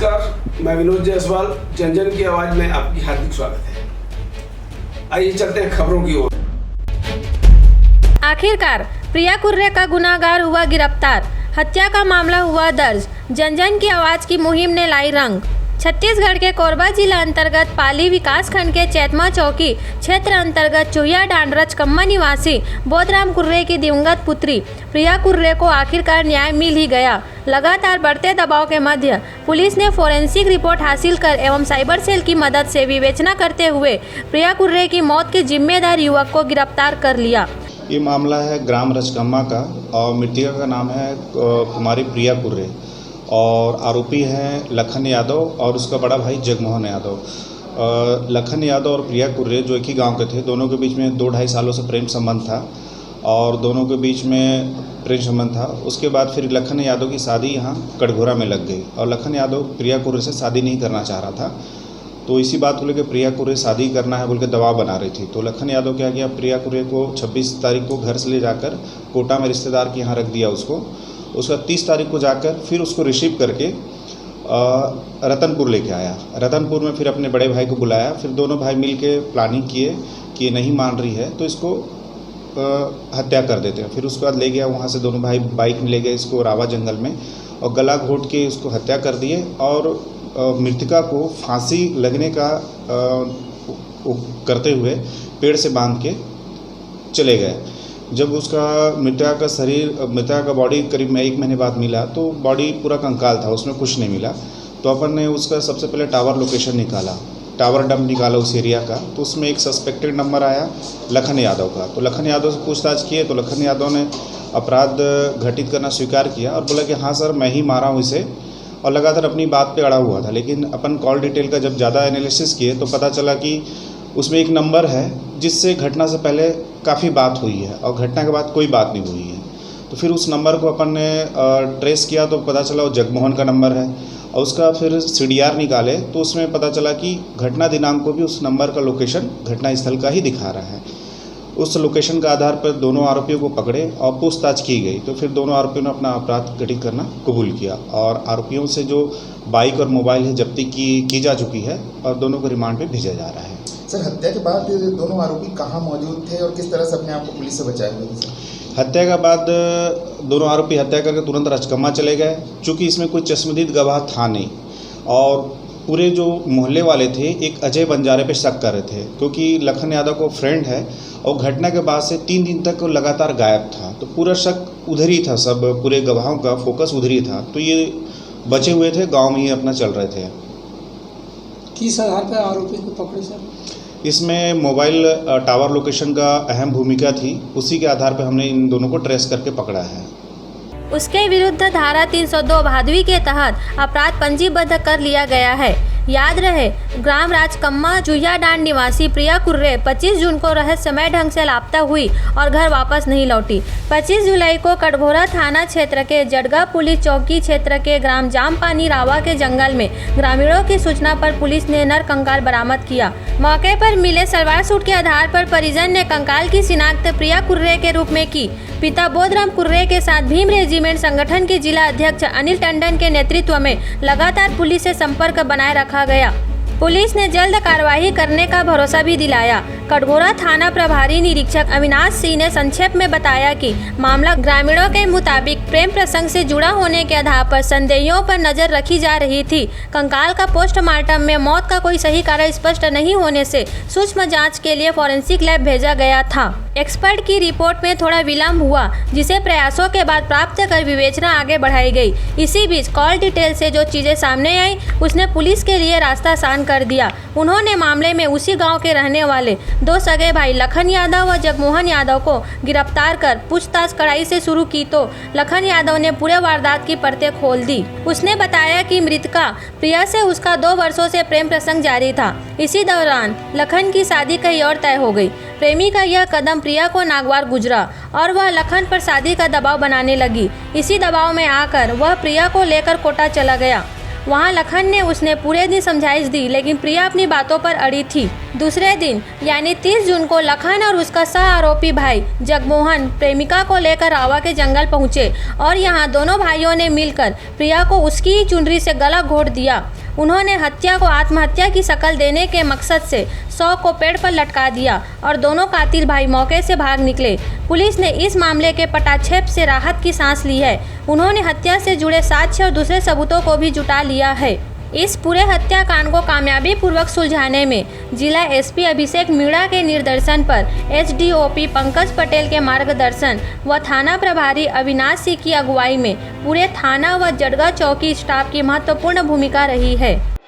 नमस्कार, मैं विनोद जायसवाल। जन जन की आवाज़ में आपकी हार्दिक स्वागत है। आइए चलते हैं खबरों की ओर। आखिरकार प्रिया कुर्रे का गुनाहगार हुआ गिरफ्तार, हत्या का मामला हुआ दर्ज। जन जन की आवाज़ की मुहिम ने लाई रंग। छत्तीसगढ़ के कोरबा जिला अंतर्गत पाली विकासखंड के चैतमा चौकी क्षेत्र अंतर्गत चुहिया डांडरच कम्मा निवासी बोधराम कुर्रे की दिवंगत पुत्री प्रिया कुर्रे को आखिरकार न्याय मिल ही गया। लगातार बढ़ते दबाव के मध्य पुलिस ने फोरेंसिक रिपोर्ट हासिल कर एवं साइबर सेल की मदद से विवेचना करते हुए प्रिया कुर्रे की मौत के जिम्मेदार युवक को गिरफ्तार कर लिया। ये मामला है ग्राम रचकम्मा का और मृतका का नाम है कुमारी प्रिया कुर्रे और आरोपी हैं लखन यादव और उसका बड़ा भाई जगमोहन यादव। लखन यादव और प्रिया कुर्रे जो एक ही गांव के थे, दोनों के बीच में 2-2.5 सालों से प्रेम संबंध था और दोनों के बीच में प्रेम संबंध था। उसके बाद फिर लखन यादव की शादी यहाँ कटघोरा में लग गई और लखन यादव प्रिया कुर्रे से शादी नहीं करना चाह रहा था। तो इसी बात को लेकर प्रिया कुर्रे शादी करना है बोल के दबाव बना रही थी। तो लखन यादव क्या किया, प्रिया कुर्रे को 26 तारीख को घर से ले जाकर कोटा में रिश्तेदार के यहाँ रख दिया उसका 30 तारीख को जाकर फिर उसको रिसीव करके रतनपुर लेके आया। रतनपुर में फिर अपने बड़े भाई को बुलाया। फिर दोनों भाई मिल के प्लानिंग किए कि ये नहीं मान रही है तो इसको हत्या कर देते हैं। फिर उसके बाद ले गया, वहाँ से दोनों भाई बाइक में ले गए इसको रावा जंगल में और गला घोट के इसको हत्या कर दिए और मृतका को फांसी लगने का करते हुए पेड़ से बांध के चले गए। जब उसका मृतका का बॉडी करीब 1 महीने बाद मिला तो बॉडी पूरा कंकाल था, उसमें कुछ नहीं मिला। तो अपन ने उसका सबसे पहले टावर लोकेशन निकाला, टावर डंप निकाला उस एरिया का। तो उसमें एक सस्पेक्टेड नंबर आया लखन यादव का। तो लखन यादव से पूछताछ किए तो लखन यादव ने अपराध घटित करना स्वीकार किया और बोला कि हाँ सर, मैं ही मारा हूँ इसे, और लगातार अपनी बात पे अड़ा हुआ था। लेकिन अपन कॉल डिटेल का जब ज़्यादा एनालिसिस किए तो पता चला कि उसमें एक नंबर है जिससे घटना से पहले काफ़ी बात हुई है और घटना के बाद कोई बात नहीं हुई है। तो फिर उस नंबर को अपन ने ट्रेस किया तो पता चला वो जगमोहन का नंबर है और उसका फिर CDR निकाले तो उसमें पता चला कि घटना दिनांक को भी उस नंबर का लोकेशन घटना स्थल का ही दिखा रहा है। उस लोकेशन का आधार पर दोनों आरोपियों को पकड़े और पूछताछ की गई तो फिर दोनों आरोपियों ने अपना अपराध घटित करना कबूल किया और आरोपियों से जो बाइक और मोबाइल है जब्ती की जा चुकी है और दोनों को रिमांड पे भेजा जा रहा है। सर, हत्या के बाद दोनों आरोपी कहाँ मौजूद थे और किस तरह से अपने आप को पुलिस से बचाए हुए थे? हत्या के बाद दोनों आरोपी हत्या करके तुरंत रचकम्मा चले गए। चूँकि इसमें कोई चश्मदीद गवाह था नहीं और पूरे जो मोहल्ले वाले थे एक अजय बंजारे पे शक कर रहे थे क्योंकि लखन यादव को फ्रेंड है और घटना के बाद से 3 दिन तक लगातार गायब था। तो पूरा शक उधर ही था, सब पूरे गवाहों का फोकस उधर ही था। तो ये बचे हुए थे, गांव में ही अपना चल रहे थे। किस आधार पर आरोपी को पकड़े सर? इसमें मोबाइल टावर लोकेशन का अहम भूमिका थी, उसी के आधार पर हमने इन दोनों को ट्रेस करके पकड़ा है। उसके विरुद्ध धारा 302 भादवी के तहत अपराध पंजीबद्ध कर लिया गया है। याद रहे, ग्राम राजकम्मा चुहिया डांड निवासी प्रिया कुर्रे 25 जून को रहस्यमय ढंग से लापता हुई और घर वापस नहीं लौटी। 25 जुलाई को कटघोरा थाना क्षेत्र के जडगा पुलिस चौकी क्षेत्र के ग्राम जामपानी रावा के जंगल में ग्रामीणों की सूचना पर पुलिस ने नर कंकाल बरामद किया। मौके पर मिले सलवार सूट के आधार पर परिजन ने कंकाल की शिनाख्त प्रिया कुर्रे के रूप में की। पिता बोधराम कुर्रे के साथ भीम रेजिमेंट संगठन के जिला अध्यक्ष अनिल टंडन के नेतृत्व में लगातार पुलिस से संपर्क बनाए रखा गया। पुलिस ने जल्द कार्रवाई करने का भरोसा भी दिलाया। कटघोरा थाना प्रभारी निरीक्षक अविनाश सिंह ने संक्षेप में बताया कि मामला ग्रामीणों के मुताबिक प्रेम प्रसंग से जुड़ा होने के आधार पर संदेहियों पर नजर रखी जा रही थी। कंकाल का पोस्टमार्टम में मौत का कोई सही कारण स्पष्ट नहीं होने से सूक्ष्म जांच के लिए फॉरेंसिक लैब भेजा गया था। एक्सपर्ट की रिपोर्ट में थोड़ा विलंब हुआ, जिसे प्रयासों के बाद प्राप्त कर विवेचना आगे बढ़ाई गई। इसी बीच कॉल डिटेल से जो चीजें सामने आई उसने पुलिस के लिए रास्ता आसान कर दिया। उन्होंने मामले में उसी गांव के रहने वाले 2 सगे भाई लखन यादव व जगमोहन यादव को गिरफ्तार कर पूछताछ कड़ाई से शुरू की तो लखन यादव ने पूरे वारदात की परतें खोल दी। उसने बताया कि मृतका प्रिया से उसका 2 वर्षों से प्रेम प्रसंग जारी था। इसी दौरान लखन की शादी कहीं और तय हो गई। प्रेमी का यह कदम प्रिया को नागवार गुजरा और वह लखन पर शादी का दबाव बनाने लगी। इसी दबाव में आकर वह प्रिया को लेकर कोटा चला गया। वहाँ लखन ने उसने पूरे दिन समझाइश दी, लेकिन प्रिया अपनी बातों पर अड़ी थी। दूसरे दिन यानी 30 जून को लखन और उसका सह आरोपी भाई जगमोहन प्रेमिका को लेकर रावा के जंगल पहुंचे और यहाँ दोनों भाइयों ने मिलकर प्रिया को उसकी ही चुनरी से गला घोट दिया। उन्होंने हत्या को आत्महत्या की शक्ल देने के मकसद से 100 को पेड़ पर लटका दिया और दोनों कातिल भाई मौके से भाग निकले। पुलिस ने इस मामले के पटाक्षेप से राहत की सांस ली है। उन्होंने हत्या से जुड़े साक्ष्य और दूसरे सबूतों को भी जुटा लिया है। इस पूरे हत्याकांड को कामयाबी पूर्वक सुलझाने में जिला एसपी अभिषेक मीणा के निर्देशन पर एसडीओपी पंकज पटेल के मार्गदर्शन व थाना प्रभारी अविनाश सिंह की अगुवाई में पूरे थाना व जडगा चौकी स्टाफ की महत्वपूर्ण भूमिका रही है।